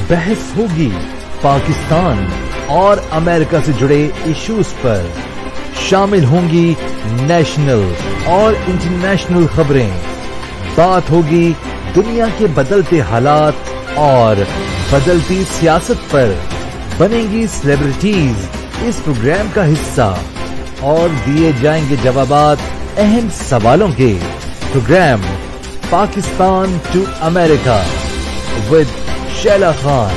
बहस होगी पाकिस्तान और अमेरिका से जुड़े इश्यूज पर। शामिल होंगी नेशनल और इंटरनेशनल खबरें। बात होगी दुनिया के बदलते हालात और बदलती सियासत पर। बनेंगी सेलिब्रिटीज इस प्रोग्राम का हिस्सा और दिए जाएंगे जवाबात अहम सवालों के। Programme Pakistan to America with Shaila Khan,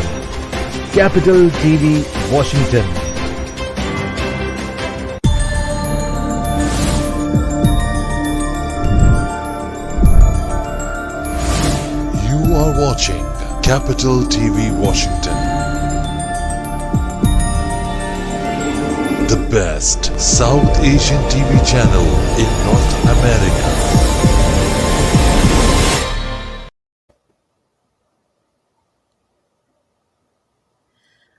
capital TV Washington. You are watching Capital TV Washington, the best South Asian TV channel in North America.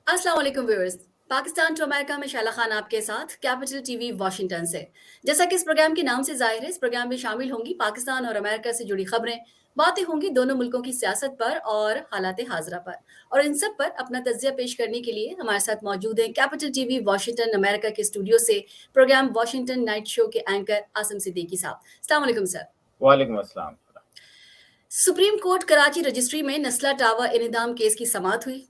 अस्सलाम वालेकुम व्यूअर्स, पाकिस्तान टू अमेरिका में शैला खान आपके साथ कैपिटल टीवी वॉशिंगटन से। जैसा कि इस प्रोग्राम के नाम से जाहिर है, इस प्रोग्राम में शामिल होंगी पाकिस्तान और अमेरिका से जुड़ी खबरें। बातें होंगी दोनों मुल्कों की सियासत पर और हालात हाजरा पर। और इन सब पर अपना तज्जिया पेश करने के लिए हमारे साथ मौजूद हैं कैपिटल टीवी वॉशिंगटन अमेरिका के स्टूडियो से प्रोग्राम वॉशिंगटन नाइट शो के एंकर आसिम सिद्दीकी साहब। अस्सलाम वालेकुम सर। वालेकुम अस्सलाम। सुप्रीम कोर्ट कराची रजिस्ट्री में नस्ला टावर इनेदाम केस की समाअत हुई।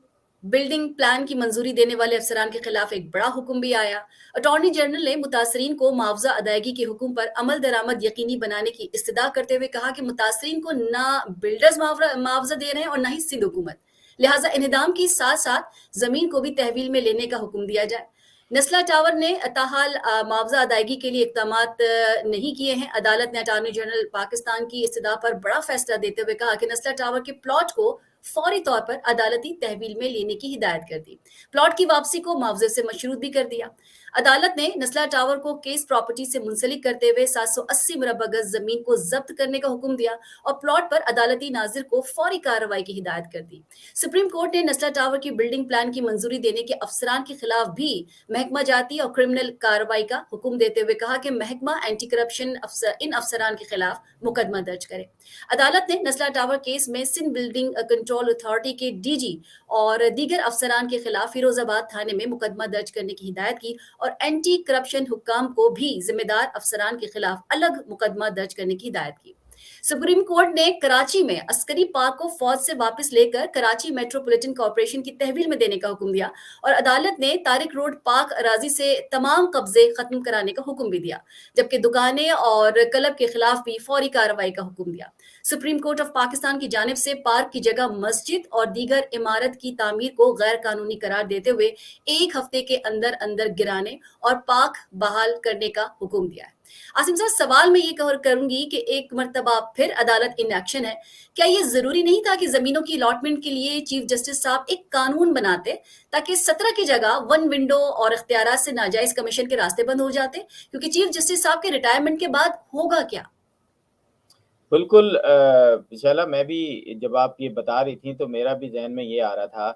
बिल्डिंग प्लान की मंजूरी देने वाले अफसरान के खिलाफ एक बड़ा हुक्म भी आया। अटॉर्नी जनरल ने मुतासरीन को मुआवजा अदायगी के हुक्म पर अमल दरामद यकीनी बनाने की इस्तदा करते हुए कहा कि मुतासरीन को ना बिल्डर्स मुआवजा दे रहे हैं और ना ही सिंध हुकूमत, लिहाजा इनेदाम की साथ साथ जमीन को भी तहवील में लेने का हुक्म दिया जाए। नस्ला टावर ने ताहाल मुआवजा अदायगी के लिए इकदामात नहीं किए हैं। अदालत ने अटॉर्नी जनरल पाकिस्तान की इस्तदा पर बड़ा फैसला देते हुए कहा कि नस्ला टावर के प्लॉट को फौरी तौर पर अदालती तहवील में लेने की हिदायत कर दी। प्लॉट की वापसी को मुआवजे से मशरूत भी कर दिया। अदालत ने नस्ला टावर को केस प्रॉपर्टी से मुंसलिक करते हुए 780 मुरब्बा गज जमीन को जब्त करने का हुक्म दिया और प्लॉट पर अदालती नाजिर को फौरी कार्रवाई की हिदायत कर दी। सुप्रीम कोर्ट ने नस्ला टावर की बिल्डिंग प्लान की मंजूरी देने के अफसरान के खिलाफ भी महकमा जाती और क्रिमिनल कार्रवाई का हुक्म देते हुए कहा कि महकमा एंटी करप्शन इन अफसरान के खिलाफ मुकदमा दर्ज करे। अदालत ने नस्ला टावर केस में सिंध बिल्डिंग कंट्रोल अथॉरिटी के डीजी और दीगर अफसरान के खिलाफ फिरोजाबाद थाने में मुकदमा दर्ज करने की हिदायत की और एंटी करप्शन हुक्काम को भी जिम्मेदार अफसरान के खिलाफ अलग मुकदमा दर्ज करने की हिदायत की। सुप्रीम कोर्ट ने कराची में अस्करी पार्क को फौज से वापस लेकर कराची मेट्रोपॉलिटन कॉर्पोरेशन की तहवील में देने का हुक्म दिया और अदालत ने तारिक रोड पार्क अराजी से तमाम कब्जे खत्म कराने का हुक्म भी दिया, जबकि दुकानें और क्लब के खिलाफ भी फौरी कार्रवाई का हुक्म दिया। सुप्रीम कोर्ट ऑफ पाकिस्तान की जानिब से पार्क की जगह मस्जिद और दीगर इमारत की तामीर को गैर कानूनी करार देते हुए 1 हफ्ते के अंदर अंदर गिराने और पार्क बहाल करने का हुक्म दिया है। आसिम साहब, सवाल मैं ये करूंगी कि एक मर्तबा फिर अदालत इन एक्शन है। क्या ये जरूरी नहीं था कि जमीनों की अलॉटमेंट के लिए चीफ जस्टिस साहब एक कानून बनाते ताकि 17 की जगह 1 विंडो और इख्तियारात से नाजायज कमीशन के रास्ते बंद हो जाते? क्योंकि चीफ जस्टिस साहब के रिटायरमेंट के बाद होगा क्या? बिल्कुल शैला, मैं भी जब आप ये बता रही थी तो मेरा भी जहन में ये आ रहा था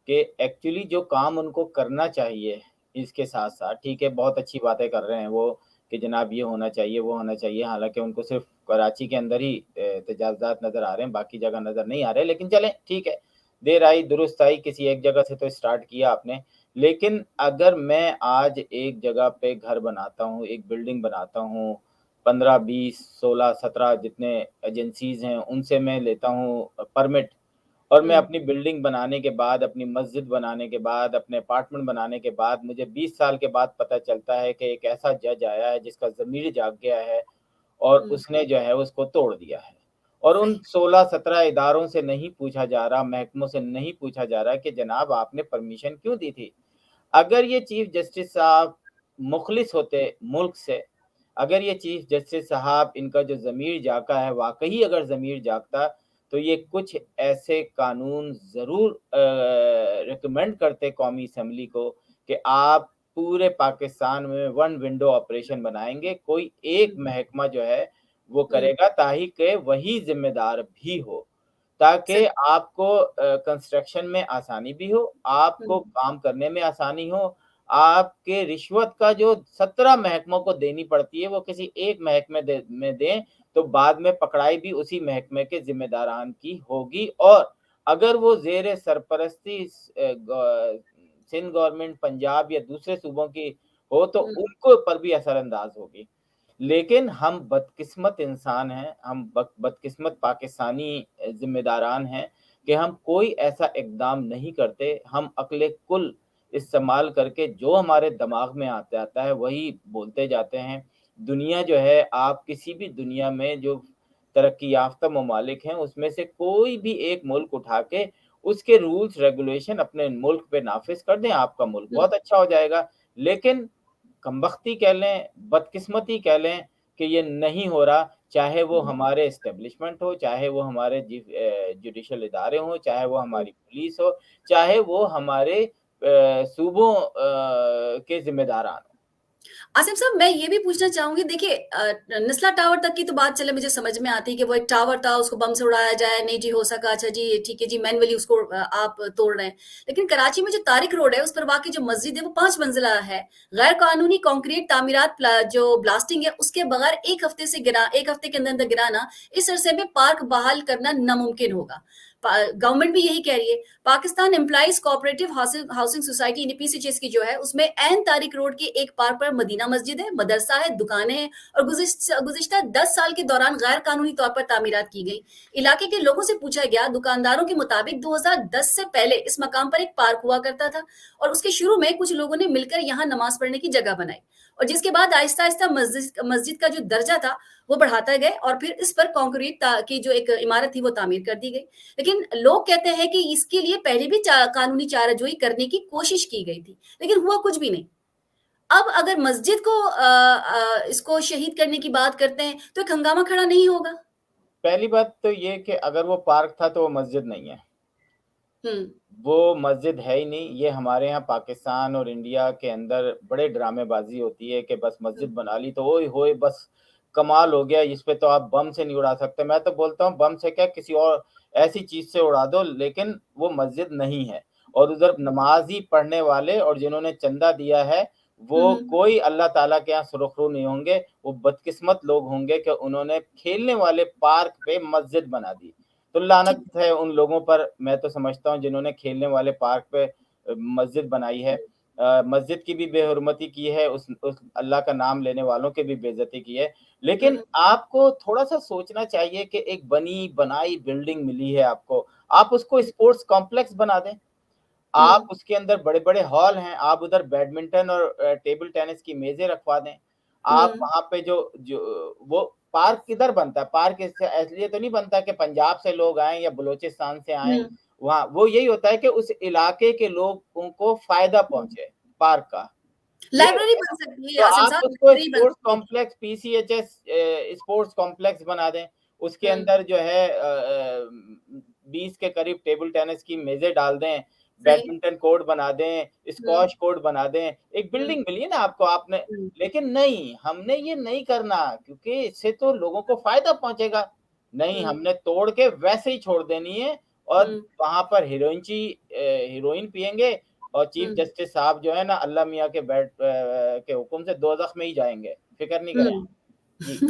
कि एक्चुअली जो काम उनको करना चाहिए इसके साथ साथ, ठीक है, बहुत अच्छी बातें कर रहे हैं वो कि जनाब ये होना चाहिए वो होना चाहिए, हालांकि उनको सिर्फ कराची के अंदर ही तजावुज़ात नज़र आ रहे हैं, बाकी जगह नज़र नहीं आ रहे, लेकिन चलें ठीक है, देर आई दुरुस्त आई, किसी एक जगह से तो स्टार्ट किया आपने। लेकिन अगर मैं आज एक जगह पे घर बनाता हूँ, एक बिल्डिंग बनाता हूँ, 15, 20, 16, 17 जितने एजेंसीज हैं उनसे मैं लेता हूँ परमिट, और मैं अपनी बिल्डिंग बनाने के बाद, अपनी मस्जिद बनाने के बाद, अपने अपार्टमेंट बनाने के बाद मुझे 20 साल के बाद पता चलता है कि एक ऐसा जज आया है जिसका ज़मीर जाग गया है और उसने जो है उसको तोड़ दिया है। और उन 16-17 इदारों से नहीं पूछा जा रहा, महकमों से नहीं पूछा जा रहा कि जनाब आपने परमिशन क्यों दी थी। अगर ये चीफ जस्टिस साहब मुखलिस होते मुल्क से, अगर ये चीफ जस्टिस साहब इनका जो ज़मीर जागा है वाकई अगर ज़मीर जागता, तो ये कुछ ऐसे कानून ज़रूर रिकमेंड करते कौमी असम्बली को कि आप पूरे पाकिस्तान में 1 विंडो ऑपरेशन बनाएंगे, कोई एक महकमा जो है वो करेगा ताकि वही जिम्मेदार भी हो, ताकि आपको कंस्ट्रक्शन में आसानी भी हो, आपको काम करने में आसानी हो, आपके रिश्वत का जो 17 महकमों को देनी पड़ती है वो किसी एक महकमे में दें तो बाद में पकड़ाई भी उसी महकमे के जिम्मेदारान की होगी और अगर वो ज़ेर सरपरस्ती सिंध गवर्नमेंट, पंजाब या दूसरे सूबों की हो तो हुँ, उनको पर भी असरअंदाज होगी। लेकिन हम बदकिस्मत इंसान हैं, हम बदकिस्मत पाकिस्तानी ज़िम्मेदारान हैं कि हम कोई ऐसा इक़दाम नहीं करते। हम अक्ल कुल इस्तेमाल करके जो हमारे दिमाग में आता है वही बोलते जाते हैं। दुनिया जो है, आप किसी भी दुनिया में जो तरक्की याफ़्ता ममालिक हैं, उसमें से कोई भी एक मुल्क उठा के उसके रूल्स रेगुलेशन अपने मुल्क पे नाफ़िज़ कर दें, आपका मुल्क हुँ, बहुत अच्छा हो जाएगा। लेकिन कमबख्ती कह लें, बदकिस्मती कह लें कि ये नहीं हो रहा, चाहे वो हुँ, हमारे एस्टेब्लिशमेंट हो, चाहे वो हमारे जुडिशल इदारे हों, चाहे वो हुँ। हमारी पुलिस हो, चाहे वो हमारे सूबों के ज़िम्मेदारान हों। आसिम साहब, मैं ये भी पूछना चाहूँगी, देखिए निस्ला टावर तक की तो बात चले मुझे समझ में आती है कि वो एक टावर था, उसको बम से उड़ाया जाए, नहीं जी हो सका, अच्छा जी ठीक है जी, मैनुअली उसको आप तोड़ रहे हैं। लेकिन कराची में जो तारिक रोड है, उस पर वाक़ई जो मस्जिद है वो 5 मंजिला है। गैर कानूनी कंक्रीट तामीरात जो ब्लास्टिंग है, उसके बगैर 1 हफ्ते के अंदर-अंदर गिराना, इस अरसे में पार्क बहाल करना नामुमकिन होगा। गवर्नमेंट भी यही कह रही है। Pakistan employees cooperative housing society यानी पीसीएचएस की जो है, उसमें एन तारिक रोड के एक पार पर मदीना मस्जिद है, मदरसा है, दुकानें हैं और गुज़िश्ता 10 साल के दौरान गैर कानूनी तौर पर तामीरात की गई। इलाके के लोगों से पूछा गया, दुकानदारों के मुताबिक 2010 से पहले इस मकाम पर एक पार्क हुआ करता था और उसके शुरू में कुछ लोगों ने मिलकर यहाँ नमाज पढ़ने की जगह बनाई और जिसके बाद आहिस्ता-आहिस्ता मस्जिद का जो दर्जा था, वो बढ़ाते गए और फिर इस पर कंक्रीट की जो एक इमारत थी, वो तामीर कर दी गई। लेकिन लोग कहते हैं कि इसके लिए पहले भी कानूनी चाराजोई करने की कोशिश की गई थी, लेकिन हुआ कुछ भी नहीं। अब अगर मस्जिद को इसको शहीद करने की बात करते हैं, तो एक हंगामा खड़ा नहीं होगा। पहली बात तो ये कि अगर वो पार्क था तो वो मस्जिद नहीं है। हुँ, वो मस्जिद है ही नहीं। ये हमारे यहाँ पाकिस्तान और इंडिया के अंदर बड़े ड्रामेबाज़ी होती है कि बस हुँ, मस्जिद बना ली तो ओए होए बस कमाल हो गया, इस पे तो आप बम से नहीं उड़ा सकते। मैं तो बोलता हूँ बम से क्या किसी और ऐसी चीज़ से उड़ा दो, लेकिन वो मस्जिद नहीं है। और उधर हुँ, नमाज़ी पढ़ने वाले और जिन्होंने चंदा दिया है, हुँ, वो हुँ, कोई अल्लाह ताला के यहाँ सुरख़रू नहीं होंगे। वो बदकिस्मत लोग होंगे कि उन्होंने खेलने वाले पार्क पे मस्जिद बना दी। तो लानत ठीक। है उन लोगों पर, मैं तो समझता हूँ जिन्होंने खेलने वाले पार्क पे मस्जिद बनाई है। मस्जिद की भी बेहुरमती की है, उस अल्लाह का नाम लेने वालों की भी बेइज़्ज़ती की है। हुँ, लेकिन हुँ, आपको थोड़ा-सा सोचना चाहिए कि एक बनी-बनाई बिल्डिंग मिली है आपको, आप उसको स्पोर्ट्स कॉम्प्लेक्स बना दें। हुँ, आप उसके अंदर बड़े-बड़े हॉल हैं, आप उधर बैडमिंटन और टेबल टेनिस की मेज़ें रखवा दें। आप हुँ, वहाँ पे जो जो वो पार्क किधर बनता है? पार्क इसलिए तो नहीं बनता कि पंजाब से लोग आएँ या बलूचिस्तान से आएँ, हुँ, वहाँ वो यही होता है कि उस इलाके के लोगों को फ़ायदा हुँ। पहुँचे, पार्क का। यही लाइब्रेरी होता है बन ना? सकती है तो आसिम आप साहब, उसको लाइब्रेरी बन स्पोर्ट्स सकती है। कॉम्प्लेक्स पीसीएचएस स्पोर्ट्स कॉम्प्लेक्स बना दें। उसके हुँ, अंदर जो है 20 के करीब टेबल टेनिस की मेज़ें डाल दें, सही। बैडमिंटन कोर्ट बना दें, हुँ, स्क्वॉश कोर्ट बना दें। एक हुँ, बिल्डिंग मिली है ना आपको, आपने हुँ, लेकिन नहीं, हमने ये नहीं करना क्योंकि इससे तो लोगों को फ़ायदा पहुँचेगा। नहीं, हुँ, हमने तोड़ के वैसे ही छोड़ देनी है और हुँ, वहाँ पर हेरोइन पिएँगे और चीफ हुँ, जस्टिस साहब जो है ना अल्लाह मियाँ के के हुक्म से दोज़ख में ही जाएँगे, फ़िक्र नहीं करें आप। हुँ। जी।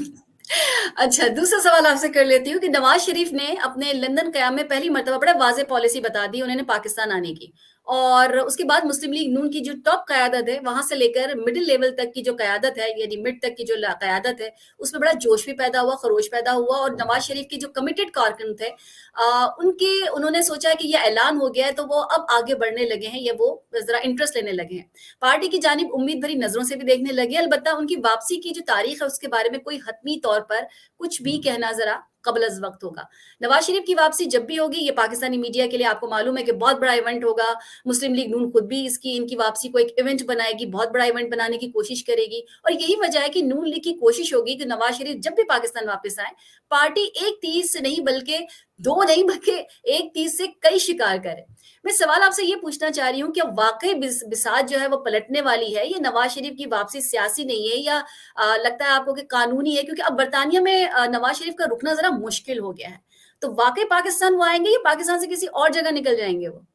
अच्छा, दूसरा सवाल आपसे कर लेती हूँ कि नवाज़ शरीफ ने अपने लंदन क़याम में पहली मर्तबा बड़ा वाज़ेह पॉलिसी बता दी उन्होंने पाकिस्तान आने की और उसके बाद मुस्लिम लीग नून की जो टॉप क़यादत है, वहाँ से लेकर मिडल लेवल तक की जो क़यादत है, यानी मिड तक की जो क़यादत है, उसमें बड़ा जोश भी पैदा हुआ, ख़रोश पैदा हुआ और नवाज़ शरीफ के जो कमिटेड कारकुन थे उनके उन्होंने सोचा कि ये ऐलान हो गया है, तो वो अब आगे बढ़ने लगे हैं या वो ज़रा इंटरेस्ट लेने लगे हैं। पार्टी की जानिब उम्मीद भरी नज़रों से भी देखने लगे, अलबत्ता उनकी वापसी की जो तारीख़ है, उसके बारे में कोई हतमी तौर पर कुछ भी कहना ज़रा कबल अज़ वक़्त होगा। नवाज़ शरीफ की वापसी जब भी होगी, ये पाकिस्तानी मीडिया के लिए आपको मालूम है कि बहुत बड़ा इवेंट होगा। मुस्लिम लीग नून खुद भी इसकी इनकी वापसी को एक इवेंट बनाएगी, बहुत बड़ा इवेंट बनाने की कोशिश करेगी और यही वजह है कि नून लीग की कोशिश होगी कि नवाज़ शरीफ जब भी पाकिस्तान वापस आएँ, पार्टी एक तीर से नहीं बल्कि 2 नहीं बल्कि एक तीर से कई शिकार करे। मैं सवाल आपसे ये पूछना चाह रही हूँ, क्या वाक़ई बिसात जो है वो पलटने वाली है? ये नवाज़ शरीफ की वापसी सियासी नहीं है या लगता है आपको कि कानूनी है? क्योंकि अब बर्तानिया में नवाज़ शरीफ का रुकना ज़रा मुश्किल हो गया है। तो वाक़ई पाकिस्तान वो आएँगे या पाकिस्तान से किसी और जगह निकल जाएँगे वो?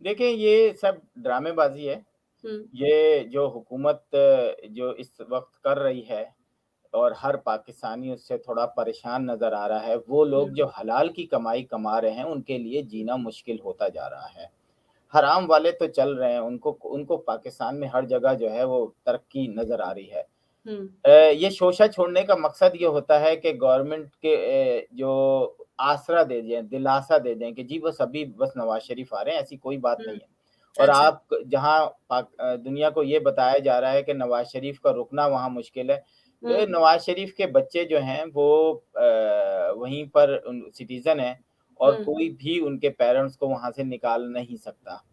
देखिए ये सब ड्रामेबाज़ी है। हुँ, ये जो हुकूमत जो इस वक़्त कर रही है, और हर पाकिस्तानी उससे थोड़ा परेशान नज़र आ रहा है। वो लोग जो हलाल की कमाई कमा रहे हैं, उनके लिए जीना मुश्किल होता जा रहा है। हराम वाले तो चल रहे हैं, उनको उनको पाकिस्तान में हर जगह जो है वो तरक्की नज़र आ रही है। हुँ, ये शोषा छोड़ने का मकसद ये होता है कि गवर्नमेंट के जो आसरा दे दें, दिलासा दे दें कि जी बस अभी बस नवाज़ शरीफ आ रहे हैं, ऐसी कोई बात हुँ, नहीं है। और अच्छा। आप जहाँ दुनिया को ये बताया जा रहा है कि नवाज़ शरीफ का रुकना वहाँ मुश्किल है। हुँ, नवाज़ शरीफ के बच्चे जो हैं वो वहीं पर सिटीज़न हैं और हुँ, कोई भी उनके पेरेंट्स को वहाँ से निकाल नहीं सकता।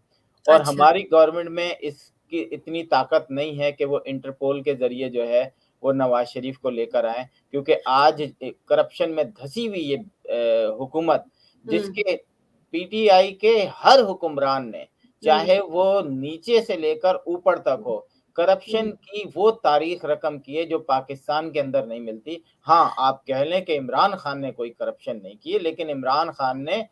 और अच्छा। हमारी गवर्नमेंट में इसकी इतनी ताकत नहीं है कि वो इंटरपोल के ज़रिए जो है, वो नवाज़ शरीफ को लेकर आएँ, क्योंकि आज करप्शन में धँसी हुई ये हुकूमत, हुँ, जिसके पीटीआई के हर हुक्मरान ने, हुँ, चाहे वो नीचे से लेकर ऊपर तक हो, करप्शन हुँ, की वो तारीख़ रकम की है जो पाकिस्तान के अंदर नहीं मिलती। हाँ, आप कह लें कि इमरान खान ने कोई करप्शन नहीं की है, लेकिन इमरान खान ने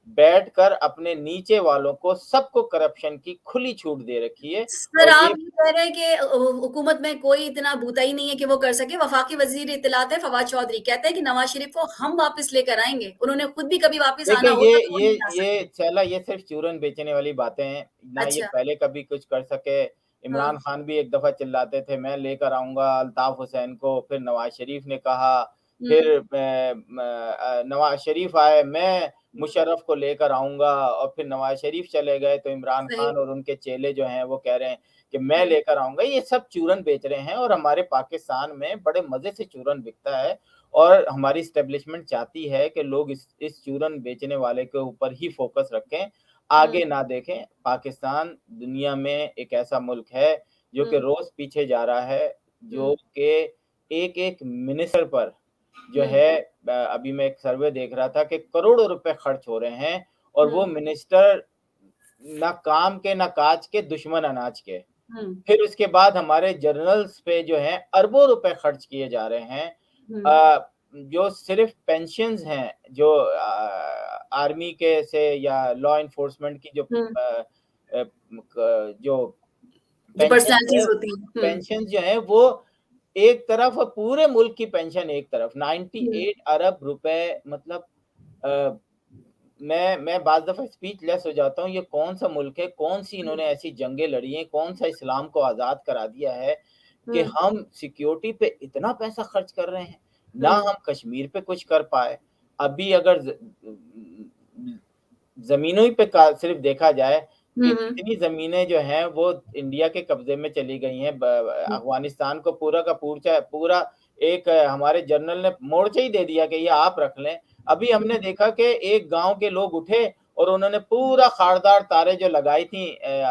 बैठकर अपने नीचे वालों को सबको करप्शन की खुली छूट दे रखी है सर और आप ये ये कह रहे हैं कि हुकूमत में कोई इतना भूता ही नहीं है कि वो कर सके। वफ़ाकी वज़ीर इत्तलात है फवाद चौधरी, कहते हैं कि नवाज़ शरीफ को हम वापस लेकर आएँगे। उन्होंने खुद भी कभी वापस देखिए आना ये होता तो वो ये नहीं आ ये सकते। चला ये सिर्फ़ चूरन बेचने वाली बातें हैं, ना ये अच्छा, पहले कभी कुछ कर सके। हाँ, इमरान खान भी एक दफ़ा चिल्लाते थे, मैं लेकर आऊँगा अल्ताफ़ हुसैन को, फिर नवाज़ शरीफ ने कहा, हुँ, फिर नवाज़ शरीफ आए, मैं मुशर्रफ को लेकर आऊँगा और फिर नवाज़ शरीफ चले गए, तो इमरान सही। खान और उनके चेले जो हैं, वो कह रहे हैं कि मैं हुँ, लेकर आऊँगा। ये सब चूरन बेच रहे हैं और हमारे पाकिस्तान में बड़े मज़े से चूरन बिकता है। और हमारी एस्टेब्लिशमेंट चाहती है कि लोग इस चूरन बेचने वाले के ऊपर ही फ़ोकस रखें, हुँ, आगे ना देखें। पाकिस्तान दुनिया में एक ऐसा मुल्क है, जो कि हुँ, रोज़ पीछे जा रहा है, हुँ, जो कि एक-एक मिनिस्टर पर जो हुँ, है अभी मैं एक सर्वे देख रहा था कि करोड़ों रुपए खर्च हो रहे हैं और हुँ, वो मिनिस्टर ना काम के, ना काज के, दुश्मन अनाज के। हुँ, फिर उसके बाद हमारे जनरल्स पे जो है अरबों रुपए खर्च किए जा रहे हैं। हुँ, जो सिर्फ़ पेंशन्स हैं, जो आर्मी के से या लॉ एनफोर्समेंट की जो हुँ, जो जो पेंशन्स है, पर्सनैलिटीज़ होती हैं। हुँ, पेंशन्स जो हैं वो एक तरफ और पूरे मुल्क की पेंशन एक तरफ, हुँ, 98 अरब रुपए मतलब अ, मैं बाज़ दफ़ा स्पीचलेस हो जाता हूँ, ये कौन-सा मुल्क है, कौन-सी हुँ, इन्होंने ऐसी जंगें लड़ी हैं, कौन-सा इस्लाम को आज़ाद करा दिया है कि हुँ, हम सिक्योरिटी पे इतना पैसा खर्च कर रहे हैं, ना हुँ, हम कश्मीर पे कुछ कर पाए। अभी अगर ज़मीनों ही पे का सिर्फ़ देखा जाए हुँ, कि हुँ, कितनी ज़मीनें जो हैं वो इंडिया के कब्ज़े में चली गई हैं। हुँ, अफ़गानिस्तान को पूरा का पूरा एक हमारे जनरल ने मोर्चा ही दे दिया कि ये आप रख लें। अभी हुँ, हमने देखा कि एक गाँव के लोग उठे और उन्होंने पूरा खाड़दार तारें जो लगाई थी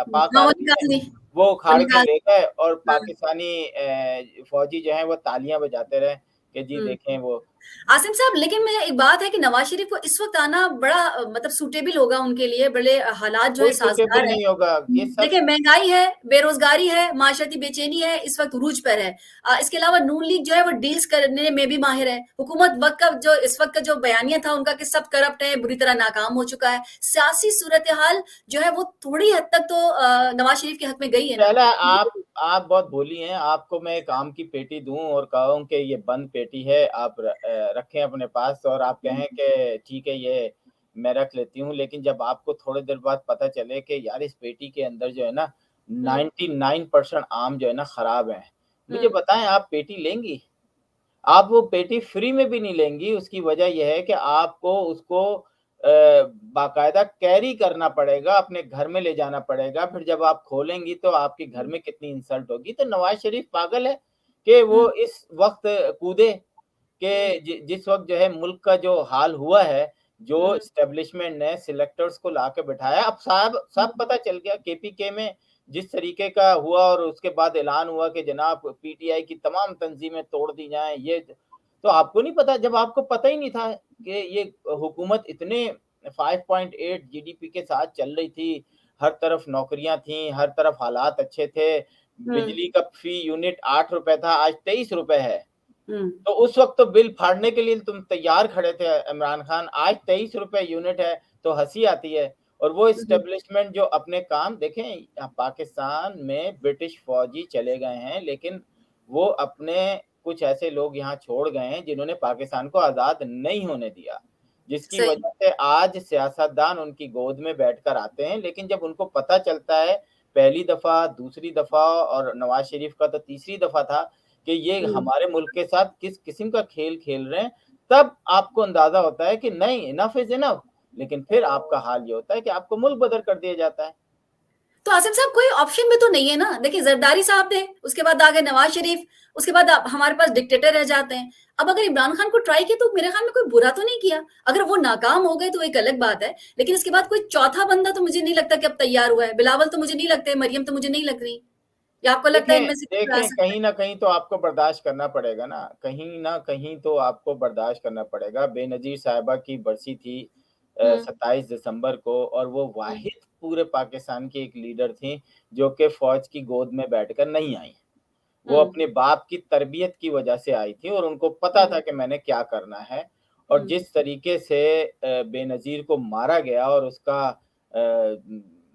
पाक हाँ, वो आर्मी ने, निकाल दी, वो वो उखाड़ के निकाल ले गए और हाँ, पाकिस्तानी फ़ौजी जो हैं वो तालियाँ बजाते रहे कि जी हुँ। देखें वो आसिम साहब लेकिन मैं एक बात है कि नवाज़ शरीफ को इस वक़्त आना बड़ा मतलब सूटेबल होगा उनके लिए, बड़े हालात जो है कोई सूटेबल साज़गार हैं। नहीं होगा। ये सब देखिए महँगाई है, बेरोज़गारी है, माशरती बेचैनी है, इस वक़्त उरूज पर है। इसके अलावा नून लीग जो है वो डील्स करने में भी माहिर है। हुकूमत वक़्त का जो इस वक़्त का जो बयानिया था उनका कि सब करप्ट है, बुरी तरह नाकाम हो चुका है। सियासी सूरत-ए-हाल जो है वो थोड़ी हद तक तो नवाज़ शरीफ के हक में गई है ना। पहले आप बहुत भोली हैं, आपको मैं एक आम की पेटी दूँ और कहूँ कि ये बंद पेटी है, आप रखें अपने पास और आप कहें कि ठीक है ये मैं रख लेती हूँ, लेकिन जब आपको थोड़ी देर बाद पता चले कि यार इस पेटी के अंदर जो है ना हुँ, 99% आम जो है ना खराब हैं, मुझे हुँ, बताएँ आप पेटी लेंगी? आप वो पेटी फ्री में भी नहीं लेंगी, उसकी वजह ये है कि आपको उसको बाकायदा कैरी करना पड़ेगा, अपने घर में ले जाना पड़ेगा, फिर जब आप खोलेंगी तो आपके घर हुँ, में कितनी इंसल्ट होगी। तो नवाज़ शरीफ पागल है कि हुँ, वो इस वक़्त कूदे हुँ, कि जिस वक़्त जो है मुल्क का जो हाल हुआ है, जो हुँ, एस्टेब्लिशमेंट ने सिलेक्टर्स को लाके बिठाया, अब साहब हुँ, सब पता चल गया केपीके में जिस तरीके का हुआ और उसके बाद ऐलान हुआ कि जनाब पीटीआई की तमाम तंज़ीमें तोड़ दी जाएँ, ये तो आपको नहीं पता जब आपको पता ही नहीं था कि ये हुकूमत इतने 5.8 जीडीपी के साथ चल रही थी, हर तरफ नौकरियाँ थीं, हर तरफ हालात अच्छे थे, हुँ, बिजली का फ़ी यूनिट ₹8 था, आज ₹23 है। हुँ, तो उस वक़्त तो बिल फाड़ने के लिए तुम तैयार खड़े थे इमरान खान, आज ₹23 यूनिट है, तो हँसी आती है। और वो हुँ, एस्टेब्लिशमेंट जो अपने काम देखें पाकिस्तान में ब्रिटिश फ़ौजी चले गए हैं, लेकिन वो अपने कुछ ऐसे लोग यहाँ छोड़ गए हैं जिन्होंने पाकिस्तान को आज़ाद नहीं होने दिया, जिसकी सही। वजह से आज सियासतदान उनकी गोद में बैठकर आते हैं, लेकिन जब उनको पता चलता है पहली दफ़ा, दूसरी दफ़ा और नवाज़ शरीफ का तो तीसरी दफ़ा था कि ये हुँ। हमारे मुल्क के साथ किस किस्म का खेल खेल रहे हैं, तब आपको अंदाज़ा होता है कि नहीं, इनफ इज़ इनफ। लेकिन फिर आपका हाल ये होता है कि आपको मुल्क बदर कर दिया जाता है। तो आसिम साहब कोई ऑप्शन भी तो नहीं है ना। देखिए ज़रदारी साहब थे, उसके बाद आ गए नवाज़ शरीफ, उसके बाद हमारे पास डिक्टेटर रह जाते हैं। अब अगर इमरान खान को ट्राई किया तो मेरे ख्याल में कोई बुरा तो नहीं किया। अगर वो नाकाम हो गए तो एक अलग बात है, लेकिन इसके बाद कोई चौथा बंदा तो मुझे नहीं लगता कि अब तैयार हुआ है। बिलावल तो मुझे नहीं लगते, मरियम तो मुझे नहीं लग रही। या आपको लगता है देखें इनमें से कोई आ देखें, सकता है? कहीं न कहीं तो आपको बर्दाश्त करना पड़ेगा ना, कहीं न कहीं तो आपको बर्दाश्त करना पड़ेगा। बेनज़ीर साहिबा की बरसी थी हुँ, 27 दिसंबर को, और वो हुँ, वाहिद पूरे पाकिस्तान की एक लीडर थीं, जो कि फ़ौज की गोद में बैठकर नहीं आईं। वो हुँ, अपने बाप की तरबियत की वजह से आई थी और उनको पता हुँ, था कि मैंने क्या करना है। और हुँ, जिस तरीके से बेनज़ीर को मारा गया, और उसका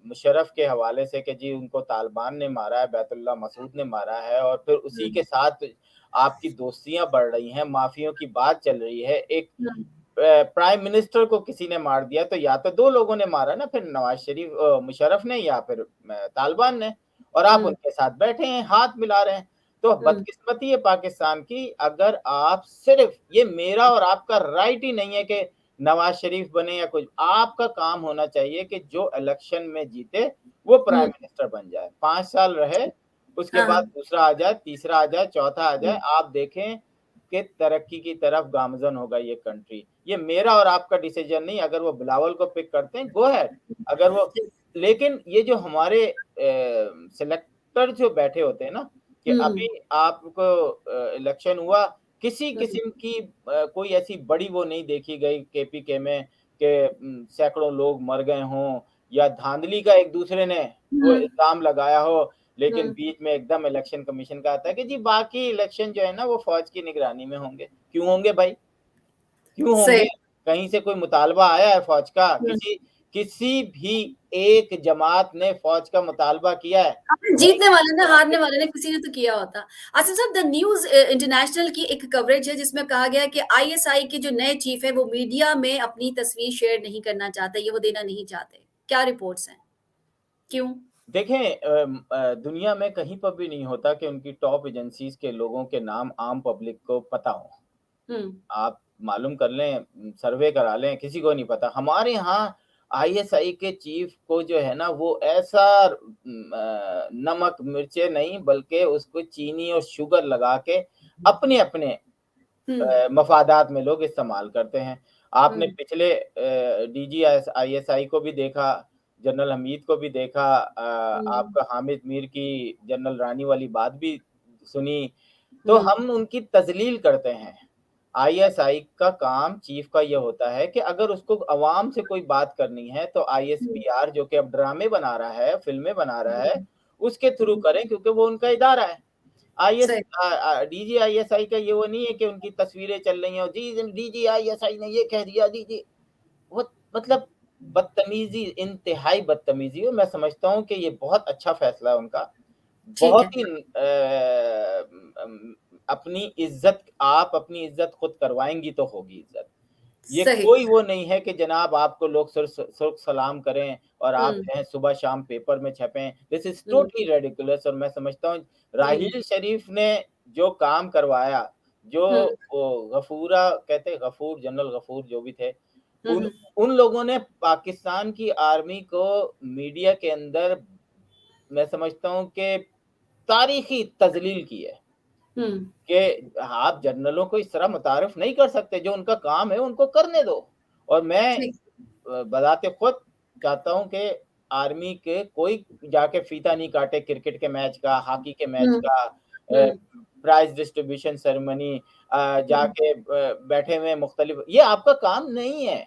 मुशर्रफ के हवाले से कि जी उनको तालिबान ने मारा है, बैतुल्लाह मसूद ने मारा है, और फिर उसी हुँ, के साथ आपकी दोस्तियाँ बढ़ रही हैं, माफ़ियों की बात चल रही है। एक हुँ, प्राइम मिनिस्टर को किसी ने मार दिया, तो या तो 2 लोगों ने मारा ना, फिर नवाज़ शरीफ मुशर्रफ ने, या फिर तालिबान ने, और आप हुँ, उनके साथ बैठे हैं, हाथ मिला रहे हैं। तो हुँ, बदकिस्मती है पाकिस्तान की, अगर आप सिर्फ़ ये मेरा और आपका राइट ही नहीं है कि नवाज़ शरीफ बने या कुछ, आपका काम होना चाहिए कि जो इलेक्शन में जीते, वो प्राइम हुँ, मिनिस्टर बन जाए। 5 साल रहे, उसके हाँ, बाद हाँ, दूसरा आ जाए, तीसरा आ जाए, चौथा आ जाए, हुँ, आप देखें कि तरक्की की तरफ गामज़न होगा ये कंट्री। ये मेरा और आपका डिसीजन नहीं, अगर वो बिलावल को पिक करते हैं, गो अहेड। अगर वो, लेकिन ये जो हमारे सिलेक्टर जो बैठे होते हैं ना, कि हुँ, अभी आपको इलेक्शन हुआ, किसी हुँ, किस्म की कोई ऐसी बड़ी वो नहीं देखी गई केपीके में कि सैकड़ों लोग मर गए हों, या धांधली का एक-दूसरे ने वो हुँ, इल्ज़ाम लगाया हो। लेकिन हुँ, बीच में एकदम इलेक्शन कमीशन का आता है कि जी बाकी इलेक्शन जो है ना वो फ़ौज की निगरानी में होंगे। क्यों होंगे भाई? क्यों सही। होंगे? कहीं से कोई मुतालबा आया है फ़ौज का? हुँ। किसी किसी भी एक जमात ने फ़ौज का मुतालबा किया है? हाँ, नहीं जीतने वाले ने, किया। हारने वाले ने, किसी ने तो किया होता। आसिफ साहब, द न्यूज़ इंटरनेशनल की एक कवरेज है जिसमें कहा गया है कि आईएसआई के जो नए चीफ हैं वो मीडिया में अपनी तस्वीर शेयर नहीं करना चाहते, ये वो देना नहीं चाहते। क्या रिपोर्ट्स हैं? क्यों? देखें, दुनिया में कहीं पर भी नहीं होता कि उनकी टॉप एजेंसीज़ के लोगों के नाम आम पब्लिक को पता हों। हुँ, आप मालूम कर लें, सर्वे करा लें, किसी को नहीं पता। हमारे यहाँ आईएसआई के चीफ को जो है ना, वो ऐसा नमक मिर्चे नहीं, बल्कि उसको चीनी और शुगर लगा के अपने-अपने हुँ, मफादात में लोग इस्तेमाल करते हैं। आपने हुँ, पिछले डीजीएस आईएसआई को भी देखा, जनरल हमीद को भी देखा, हुँ, आपका हामिद मीर की जनरल रानी वाली बात भी सुनी। तो हुँ, हम उनकी तज़लील करते हैं। आईएसआई का काम चीफ का ये होता है कि अगर उसको अवाम से कोई बात करनी है, तो हुँ, आईएसपीआर जो कि अब ड्रामे बना रहा है, फ़िल्में बना रहा है, हुँ, उसके थ्रू हुँ, करें, क्योंकि वो उनका इदारा है। सही। डीजीआईएसआई का ये वो नहीं है कि उनकी तस्वीरें चल रही हैं, जी डीजीआईएसआई ने ये कह दिया, डीजी वो मतलब बदतमीज़ी, इंतहाई बदतमीज़ी। और मैं समझता हूँ कि ये बहुत अच्छा फ़ैसला है उनका। ठीक है। बहुत ही अपनी इज़्ज़त, आप अपनी इज़्ज़त खुद करवाएँगी तो होगी इज़्ज़त। ये सही। कोई वो नहीं है कि जनाब आपको लोग सुर्ख़ सलाम करें और आप हुँ, जो है सुबह-शाम पेपर में छपें। This is um, totally ridiculous. और मैं समझता हूँ हुँ, राहील शरीफ ने जो काम करवाया, जो हुँ, वो गफूरा कहते, गफूर, जनरल गफूर जो भी थे, हुँ, उन हुँ, उन लोगों ने पाकिस्तान की आर्मी को मीडिया के अंदर, मैं समझता हूँ कि तारीख़ी तज़लील की है। हुँ, कि आप जनरलों को इस तरह मुतारिफ नहीं कर सकते, जो उनका काम है उनको करने दो। और मैं ठीक। बज़ाते खुद चाहता हूँ कि आर्मी के कोई जाके फीता नहीं काटे क्रिकेट के मैच का, हॉकी के मैच हुँ, का, हुँ, प्राइज़ डिस्ट्रीब्यूशन सेरेमनी, हुँ, जाके बैठे हुए मुख्तलिफ, ये आपका काम नहीं है।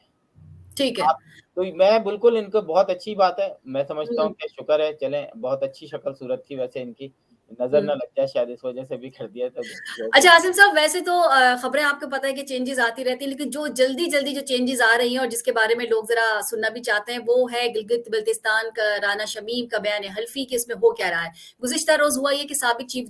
ठीक है। आप, तो मैं बिल्कुल, इनको बहुत अच्छी बात है, मैं समझता हुँ, हूँ कि शुक्र है, चलें, बहुत अच्छी शक्ल-सूरत थी वैसे इनकी। नजर हम्म। ना लग जाए, शायद इस वजह से भी कर दिया। तो जो भी अच्छा आसिम साहब, वैसे तो खबरें आपको पता है कि चेंजेस आती रहती हैं, लेकिन जो जल्दी-जल्दी जो चेंजेस आ रही हैं और जिसके बारे में लोग ज़रा सुनना भी चाहते हैं, वो है गिलगित-बल्तिस्तान का राना शमीम का बयान हल्फी कि इसमें हो क्या रहा है। गुज़िश्ता रोज़ हुआ ये कि साबिक चीफ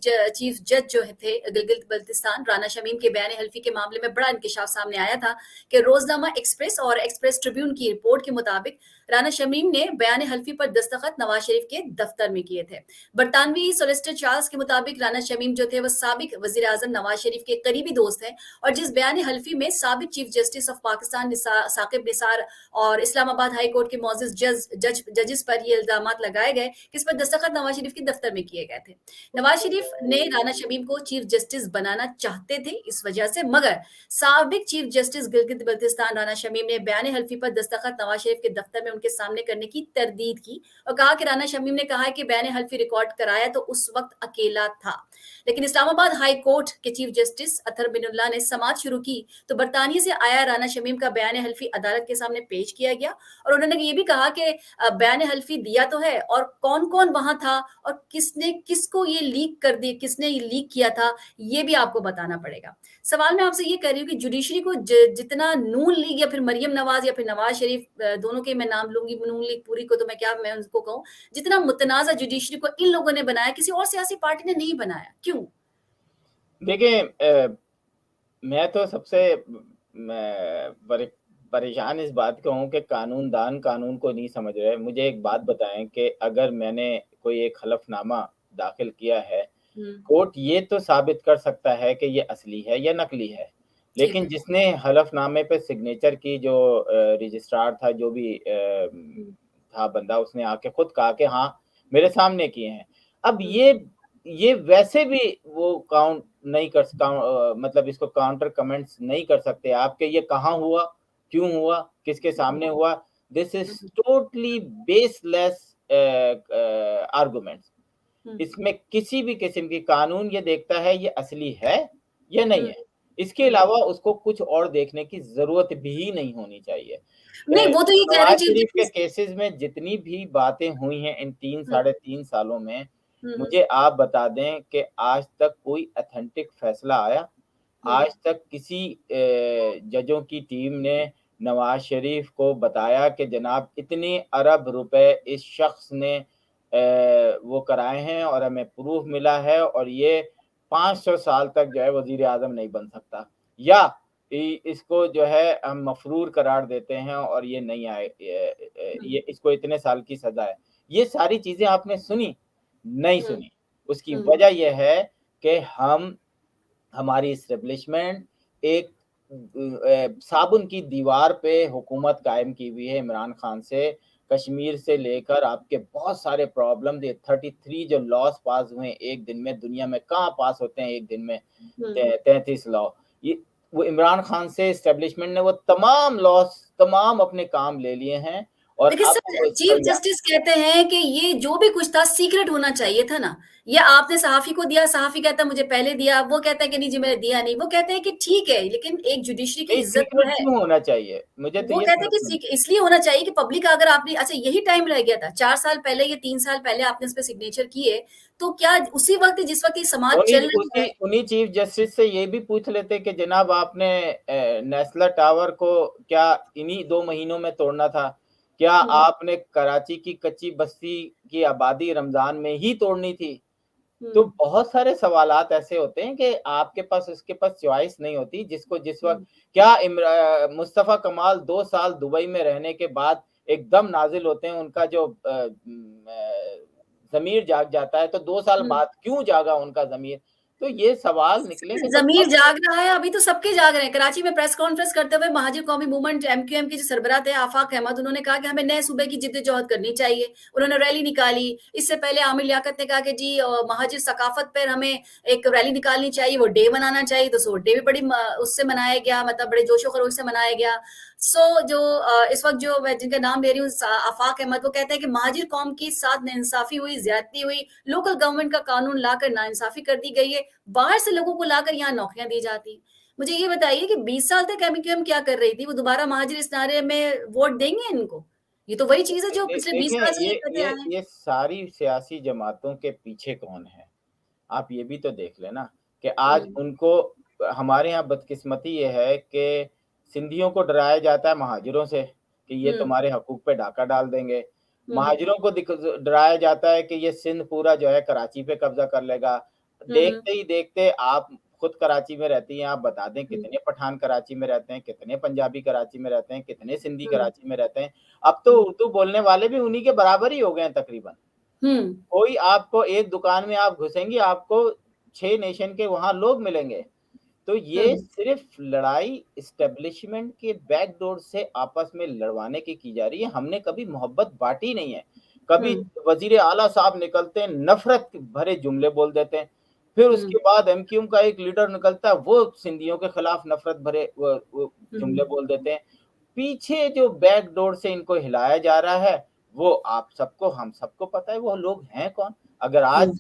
जज जो थे गिलगित-बल्तिस्तान राना शमीम के बयान हल्फी के मामले में बड़ा इंकशाफ सामने आया था कि रोज़नामा एक्सप्रेस और एक्सप्रेस ट्रिब्यून की रिपोर्ट के मुताबिक राना शमीम ने बयान हल्फी पर दस्तखत नवाज शरीफ के दफ्तर में किए थे। बरतानवी सोलिसिटर चार्ल्स के मुताबिक राना शमीम जो थे वो साबिक वजीर आजम नवाज शरीफ के करीबी दोस्त हैं और जिस बयान हल्फी में साबिक chief justice of Pakistan Saqib Nisar और इस्लामाबाद हाई कोर्ट के मौजूद जजेस पर ये इल्जाम लगाए गए कि इस पर दस्तखत नवाज शरीफ के दफ्तर में किए गए थे। नवाज शरीफ ने राना शमीम को चीफ जस्टिस बनाना चाहते थे इस वजह से, मगर साबिक चीफ जस्टिस गिलगित बल्तिस्तान राना शमीम ने बयान हल्फी पर दस्तखत नवाज शरीफ के दफ्तर में उनके सामने करने की तरदीद की और कहा कि राना शमीम ने कहा कि बयान हल्फी रिकॉर्ड कराया तो उस वक्त अकेला था। लेकिन इस्लामाबाद हाई कोर्ट के चीफ जस्टिस अतर बिनुल्लाह ने समाअत शुरू की तो बरतानिया से आया राना शमीम का बयान हल्फी अदालत के सामने पेश किया गया और उन्होंने ये भी कहा कि बयान हल्फी दिया तो है और कौन कौन वहां था और किसने किसको ये लीक कर दिया, किसने ये लीक किया था, ये भी आपको बताना पड़ेगा। सवाल मैं आपसे ये कह रही हूँ कि जुडिशरी को जितना नून लीग या फिर मरियम नवाज या फिर नवाज शरीफ, दोनों के मैं नाम लूंगी, नून लीग पूरी को तो मैं उनको कहूँ, जितना मुतनाज़ा जुडिशरी को इन लोगों ने बनाया किसी और सियासी पार्टी ने नहीं बनाया, क्यों? देखिए, मैं तो सबसे परेशान इस बात का हूँ कि कानूनदान कानून को नहीं समझ रहे। मुझे एक बात बताएं कि अगर मैंने कोई एक हलफनामा दाखिल किया है, कोर्ट ये तो साबित कर सकता है कि ये असली है या नकली है, लेकिन ठीक है। जिसने हलफनामे पे सिग्नेचर की, जो रजिस्ट्रार था, जो भी था बंदा, उसने आके खुद कहा कि हाँ मेरे सामने किए हैं। अब ये वैसे भी वो काउंट नहीं कर मतलब इसको काउंटर कमेंट्स नहीं कर सकते आपके, ये कहाँ हुआ, क्यों हुआ, किसके सामने हुआ। This is totally baseless arguments. इसमें किसी भी किस्म की कानून ये देखता है ये असली है या नहीं है, इसके अलावा उसको कुछ और देखने की जरूरत भी नहीं होनी चाहिए। नहीं, वो तो ये कह रहे नवाज चीफ शरीफ के जस्टिस। केसेस में जितनी भी बातें हुई हैं इन 3 साढ़े 3 सालों में, हम्म, मुझे आप बता दें कि आज तक कोई अथेंटिक फैसला आया? आज तक किसी जजों की टीम ने नवाज शरीफ को बताया कि जनाब इतने अरब रुपए इस शख्स ने वो कराए हैं और हमें प्रूफ मिला है और ये 500 साल तक जो है वजीर आजम नहीं बन सकता, या इसको जो है हम मफरूर करार देते हैं और ये नहीं आए, ये इसको इतने साल की सजा है। ये सारी चीजें आपने सुनी? नहीं सुनी। उसकी वजह यह है कि हमारी इस्टेब्लिशमेंट एक साबुन की दीवार पे हुकूमत कायम की हुई है। इमरान खान से कश्मीर से लेकर आपके बहुत सारे प्रॉब्लम, ये 33 जो लॉस पास हुए एक दिन में, दुनिया में कहाँ पास होते हैं एक दिन में 33 लॉ, ये वो इमरान खान से इस्टेब्लिशमेंट ने वो तमाम लॉस तमाम अपने काम ले लिए हैं। और देखिए अब सर, वो इस चीफ पर जस्टिस कहते हैं कि ये जो भी कुछ था सीक्रेट होना चाहिए था ना, ये आपने सहाफी को दिया, सहाफी कहता है मुझे पहले दिया, वो कहता है कि नहीं जी मैंने दिया नहीं, वो कहते हैं कि ठीक है लेकिन एक जुडिशरी की नहीं, इज्जत तो सीक्रेट है। क्यों होना चाहिए? मुझे तो वो ये कहते हैं समझ कि नहीं। इसलिए होना चाहिए कि पब्लिक अगर आपने, अच्छा यही टाइम रह गया था 4 साल पहले या 3 साल पहले आपने इस पे सिग्नेचर किए, तो क्या उसी वक्त जिस वक्त ये समाज उन्हीं चल रही है। उन्हीं चीफ जस्टिस से ये भी पूछ लेते कि जनाब आपने नेस्ला टावर को क्या इन्हीं 2 महीनों में तोड़ना था? क्या आपने कराची की कच्ची बस्ती की आबादी रमजान में ही तोड़नी थी? तो बहुत सारे सवालात ऐसे होते हैं कि आपके पास उसके पास चॉइस नहीं होती। जिसको जिस वक्त क्या मुस्तफा कमाल 2 साल दुबई में रहने के बाद एकदम नाजिल होते हैं, उनका जो जमीर जाग जाता है, तो 2 साल बाद क्यों जागा उनका जमीर? तो ये सवाल निकलेंगे तो जमीर बहुत। जाग रहा है, अभी तो सबके जाग रहे हैं। कराची में प्रेस कॉन्फ्रेंस करते हुए महाजिर कौमी मूवमेंट एमक्यूएम के जो सरबराह थे आफाक अहमद, उन्होंने कहा कि हमें नए सूबे की जिद्दोजहद करनी चाहिए। उन्होंने रैली निकाली। इससे पहले आमिर लियाकत ने कहा कि जी महाजिर सकाफत पर हमें एक रैली निकालनी चाहिए, वो डे मनाना चाहिए, तो सो डे भी बड़ी उससे मनाया गया, मतलब बड़े जोशो खरोश से मनाया गया। सो जो इस वक्त जो मैं जिनका नाम ले रही हूँ आफाक अहमद, वो कहते हैं कि महाजिर कौम के साथ नाइंसाफी हुई, ज्यादती हुई, लोकल गवर्नमेंट का कानून लाकर नाइंसाफी कर दी गई है, बाहर से लोगों को लाकर यहाँ नौकरियां दी जाती। मुझे ये बताइए कि 20 साल तक एमक्यूएम क्या कर रही थी? वो दोबारा महाजिर इस नारे में वोट देंगे इनको? ये तो वही चीज है जो पिछले 20 देखें, साल से ये करते आए हैं। ये सारी सियासी जमातों के पीछे कौन है? आप ये भी तो देख लें ना कि आज हुँ, उनको हमारे यहाँ बदकिस्मती ये है कि सिंधियों को डराया जाता है महाजिरों से कि ये हुँ, तुम्हारे हकूक पे डाका डाल देंगे। हुँ, महाजिरों को डराया जाता है कि ये सिंध पूरा जो है कराची पे कब्जा कर लेगा। हुँ, हुँ, देखते ही देखते आप खुद कराची में रहती हैं, आप बता दें हुँ, कितने पठान कराची में रहते हैं, कितने पंजाबी कराची में रहते हैं, कितने सिंधी हुँ, कराची में रहते हैं। अब तो हुँ, उर्दू बोलने वाले भी उन्हीं के बराबर ही हो गए हैं तकरीबन। हुँ, कोई आपको एक दुकान में आप घुसेंगी, आपको 6 नेशन के वहाँ लोग मिलेंगे। तो ये हुँ, सिर्फ लड़ाई एस्टेब्लिशमेंट के बैकडोर से आपस में लड़वाने की जा रही है। हमने कभी मोहब्बत बाँटी नहीं है। कभी हुँ, वज़ीर आला साहब निकलते हैं, नफ़रत भरे जुमले बोल देते हैं। फिर हुँ, उसके बाद एमक्यूएम का एक लीडर निकलता है, वो सिंधियों के खिलाफ नफ़रत भरे वो जुमले हुँ, बोल देते हैं। पीछे जो बैकडोर से इनको हिलाया जा रहा है, वो आप सबको हम सबको पता है वो लोग हैं कौन? अगर आज हुँ,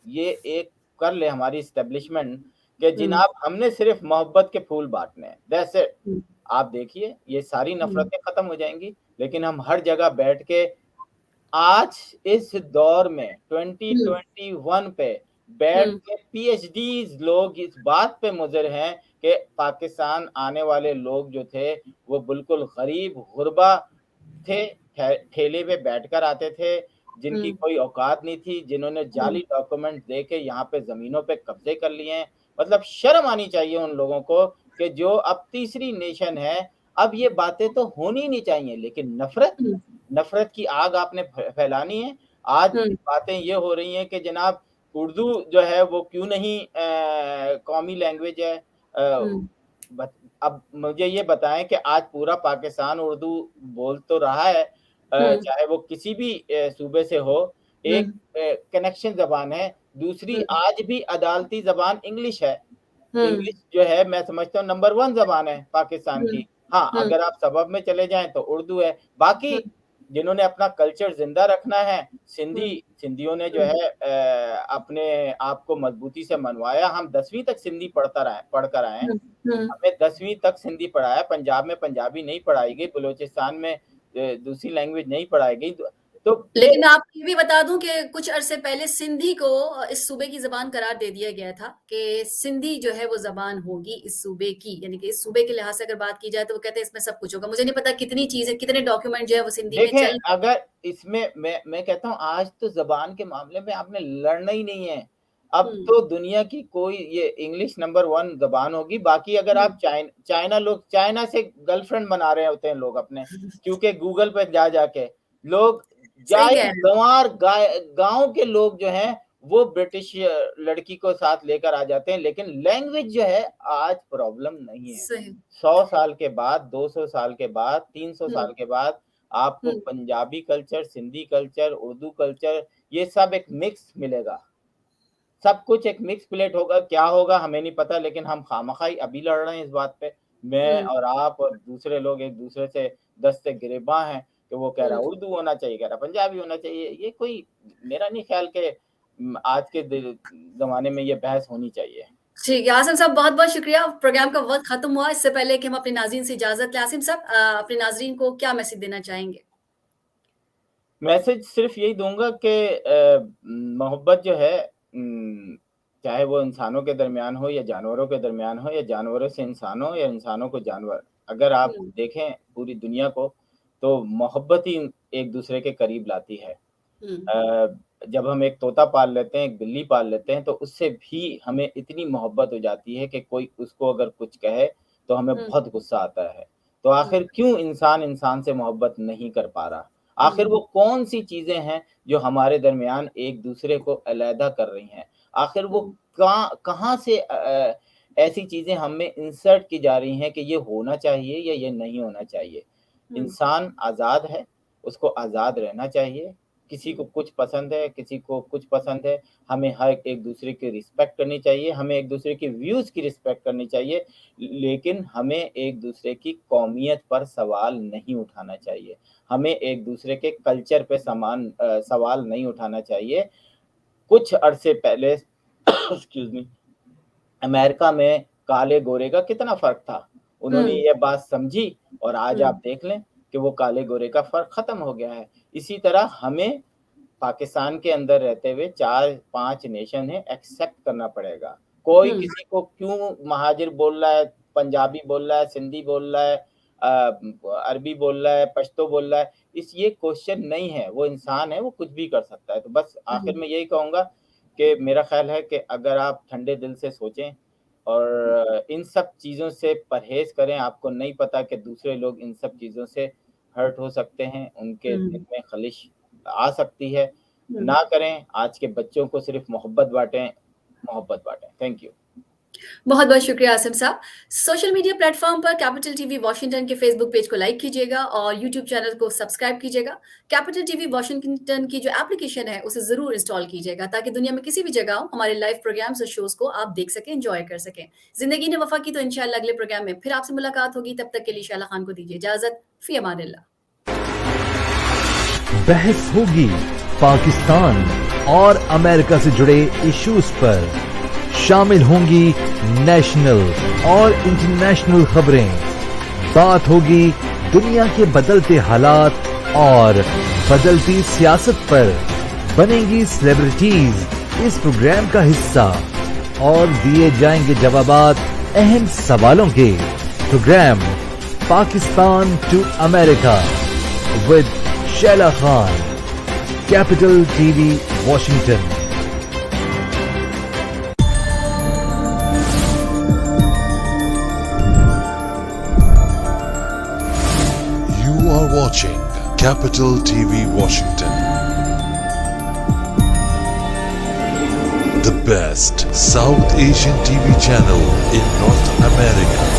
ये एक कर ले हमारी एस्टेब्लिशमेंट कि हुँ, जनाब हमने सिर्फ मोहब्बत के फूल बाँटने हैं, दैट्स इट। हुँ, आप देखिए ये सारी हुँ, नफ़रतें खत्म हो जाएँगी, लेकिन हम हर जगह बैठ के आज इस दौर में हुँ, 2021 पे बैठ हुँ, के पीएचडीज़ लोग इस बात पे मुज़र हैं कि पाकिस्तान आने वाले लोग जो थे, वो बिल्कुल गरीब-गुरबा थे, ठेले पे बैठकर आते थे, जिनकी हुँ, कोई औकात नहीं थी, जिन्होंने हुँ, जाली डॉक्यूमेंट दे के यहाँ पे ज़मीनों पे कब्ज़े कर लिए हैं। मतलब शर्म आनी चाहिए उन लोगों को कि जो अब तीसरी नेशन है, अब ये बातें तो होनी ही नहीं चाहिए, लेकिन हुँ, नफ़रत की आग आपने फैलानी है। आज हुँ, बातें ये हो रही हैं कि जनाब उर्दू जो है वो क्यों नहीं कौमी लैंग्वेज है। हुँ, बत अब मुझे ये बताएँ कि आज पूरा पाकिस्तान उर्दू बोल तो रहा है, हुँ, चाहे वो किसी भी सूबे से हो, हुँ, एक कनेक्शन ज़बान है, दूसरी हुँ, आज भी अदालती ज़बान इंग्लिश है। हुँ, इंग्लिश जो है मैं समझता हूँ नंबर 1 ज़बान है पाकिस्तान हुँ, की। हाँ, हुँ, अगर आप सबब में चले जाएँ तो उर्दू है। बाकी हुँ, जिन्होंने अपना कल्चर ज़िंदा रखना है, हुँ, सिंधियों ने जो हुँ, है अपने आप को मजबूती से मनवाया। हम 10वीं तक सिंधी पढ़कर आए हैं। हुँ, हुँ। हमें 10वीं तक सिंधी पढ़ाया, पंजाब में पंजाबी नहीं पढ़ाई गई, बलूचिस्तान में दूसरी लैंग्वेज नहीं पढ़ाई गई। तो ये लेकिन आपको ये भी बता दूँ कि कुछ अरसे पहले सिंधी को इस सूबे की ज़बान करार दे दिया गया था कि सिंधी जो है वो ज़बान होगी इस सूबे की, यानी कि इस सूबे के लिहाज़ से अगर बात की जाए तो वो कहते हैं इसमें सब कुछ होगा। मुझे नहीं पता कितनी चीज़ें, कितने डॉक्यूमेंट जो है वो सिंधी में देखें, चल रहे हैं। अगर इसमें मैं कहता हूँ आज तो ज़बान के मामले में आपने लड़ना ही नहीं है। अब हुँ, तो दुनिया की कोई ये इंग्लिश नंबर 1 ज़बान होगी, बाकी अगर हुँ। आप चाइना से गर्लफ्रेंड बना रहे होते हैं लोग अपने, क्योंकि गूगल पे जा के लोग सही जाए कह रहे हैं। गँवार गाय गाँव के लोग जो हैं, वो ब्रिटिश लड़की को साथ लेकर आ जाते हैं, लेकिन लैंग्वेज जो है आज प्रॉब्लम नहीं है। सही। 100 साल के बाद, 200 साल के बाद, 300 हुँ, साल के बाद आपको हुँ, Punjabi culture, Sindhi culture, Urdu culture ये सब एक मिक्स मिलेगा। सब कुछ एक मिक्स प्लेट होगा, क्या होगा हमें नहीं पता लेकिन हम खामख़ा अभी लड़ रहे हैं इस बात पे। मैं हुँ, और आप और दूसरे लोग एक-दूसरे से दस्ते गिरेबाँ हैं कि वो कह रहा है हुँ। उर्दू होना चाहिए, कह रहा है पंजाबी होना चाहिए। ये कोई मेरा नहीं ख़्याल कि आज के ज़माने में ये बहस होनी चाहिए। ठीक है, आसिम साहब बहुत-बहुत शुक्रिया। प्रोग्राम का वक़्त ख़त्म हुआ। इससे पहले कि हम अपने नाज़रीन से इजाज़त लें, आसिम साहब अपने नाज़रीन को क्या मैसेज देना चाहेंगे? मैसेज सिर्फ़ यही दूँगा कि मोहब्बत जो है चाहे वो इंसानों के दरमियान हो या जानवरों के दरमियान हो या जानवरों से इंसान हो या इंसानों को जानवर। अगर आप हुँ, देखें पूरी दुनिया को तो मोहब्बत ही एक-दूसरे के करीब लाती है। हुँ, जब हम एक तोता पाल लेते हैं, एक बिल्ली पाल लेते हैं तो उससे भी हमें इतनी मोहब्बत हो जाती है कि कोई उसको अगर कुछ कहे तो हमें हुँ, बहुत गुस्सा आता है। तो हुँ, आखिर क्यों इंसान इंसान से मोहब्बत नहीं कर पा रहा? आखिर हुँ, वो कौन-सी चीज़ें हैं जो हमारे दरमियान एक-दूसरे को अलहदा कर रही हैं? आखिर वो हुँ, कहाँ से ऐसी चीज़ें हम में इंसर्ट की जा रही हैं कि ये होना चाहिए या ये नहीं होना चाहिए? हुँ, इंसान आज़ाद है, उसको आज़ाद रहना चाहिए। किसी को हुँ, कुछ पसंद है, किसी को कुछ पसंद है। हमें हर एक-दूसरे की रिस्पेक्ट करनी चाहिए, हमें एक-दूसरे के व्यूज़ की रिस्पेक्ट करनी चाहिए, लेकिन हमें एक-दूसरे की कौमियत पर सवाल नहीं उठाना चाहिए। हमें एक-दूसरे के कल्चर पे सवाल नहीं उठाना चाहिए। कुछ अरसे पहले एक्सक्यूज़ मी अमेरिका में काले-गोरे का कितना फ़र्क था। उन्होंने हुँ, ये बात समझी और आज हुँ, आप देख लें कि वो काले-गोरे का फ़र्क ख़त्म हो गया है। इसी तरह हमें पाकिस्तान के अंदर रहते हुए 4-5 नेशन है, एक्सेप्ट करना पड़ेगा। कोई किसी को क्यों महाजिर बोल रहा है, पंजाबी बोल रहा है, सिंधी बोल रहा है, अरबी बोल रहा है, पश्तो बोल रहा है, ये क्वेश्चन नहीं है। वो इंसान है, वो कुछ भी कर सकता है। तो बस आखिर में यही कहूँगा कि मेरा ख्याल है कि अगर आप ठंडे दिल से सोचें और इन सब चीज़ों से परहेज़ करें, आपको नहीं पता कि दूसरे लोग इन सब चीज़ों से हर्ट हो सकते हैं, उनके दिल में खलिश आ सकती है। ना करें, आज के बच्चों को सिर्फ़ मोहब्बत बाँटें। Thank you. बहुत-बहुत शुक्रिया आसिम साहब। सोशल मीडिया प्लेटफ़ॉर्म पर कैपिटल टीवी वॉशिंगटन के फ़ेसबुक पेज को लाइक कीजिएगा और यूट्यूब चैनल को सब्सक्राइब कीजिएगा। कैपिटल टीवी वॉशिंगटन की जो एप्लीकेशन है, उसे ज़रूर इंस्टॉल कीजिएगा ताकि दुनिया में किसी भी जगह हो, हमारे लाइव प्रोग्राम्स और शोज़ को आप देख सकें, एन्जॉय कर सकें। ज़िंदगी ने वफ़ा की तो इंशाअल्लाह अगले प्रोग्राम में फिर आपसे मुलाकात होगी। तब तक के लिए शैला खान को दीजिए इजाज़त। फ़ी अमानिल्लाह। बहस होगी पाकिस्तान और अमेरिका से जुड़े इश्यूज पर, शामिल होंगी नेशनल और इंटरनेशनल खबरें, बात होगी दुनिया के बदलते हालात और बदलती सियासत पर, बनेंगी सेलिब्रिटीज इस प्रोग्राम का हिस्सा और दिए जाएंगे जवाबात अहम सवालों के। Programme Pakistan to America with Shaila Khan, capital TV Washington. You are watching Capital TV Washington. The best South Asian TV channel in North America.